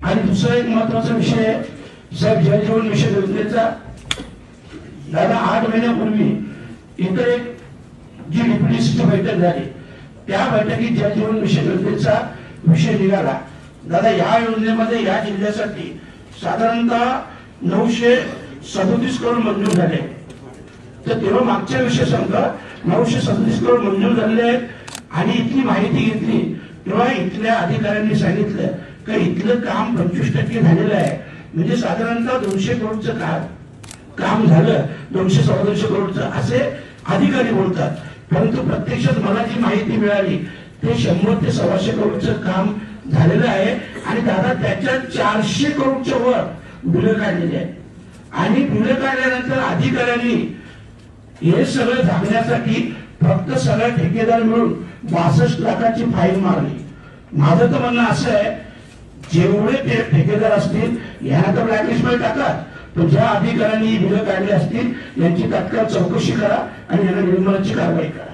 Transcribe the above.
आणि दुसरा एक महत्वाचा विषय आहे साहेब, जल जीवन मिशन योजनेचा दादा 8 महिन्यापूर्वी इथे एक जी डीपीडीसीची बैठक झाली, त्या बैठकीत जल जीवन मिशन योजनेचा विषय निघाला. दादा या योजनेमध्ये या जिल्ह्यासाठी साधारणतः 937 करोड मंजूर झाले. तर तेव्हा मागच्या विषय सांगता 937 करोड मंजूर झाले आहेत. आणि इथली माहिती घेतली तेव्हा इथल्या अधिकाऱ्यांनी सांगितलं की इथलं काम 25% झालेलं आहे. म्हणजे साधारणतः 200 करोडचं काम झालं, 200-250 करोडचं असे अधिकारी बोलतात. परंतु प्रत्यक्षात मला जी माहिती मिळाली ते 100 ते 125 करोडचं काम झालेलं आहे. आणि दादा त्याच्यात 400 करोडच्या वर बिलं काढलेली आहेत. आणि बिलं काढल्यानंतर अधिकाऱ्यांनी हे सगळं झाकण्यासाठी फक्त सगळ्या ठेकेदार मिळून 62 लाखाची फाईन मारली. माझं तर म्हणणं असं आहे, जेवढे ते ठेकेदार असतील यांना तर ब्लॅकलिस्टमध्ये टाका, पण ज्या अधिकाऱ्यांनी बिलं काढली असतील यांची तात्काळ चौकशी करा आणि यांना निर्मूलनाची कारवाई करा.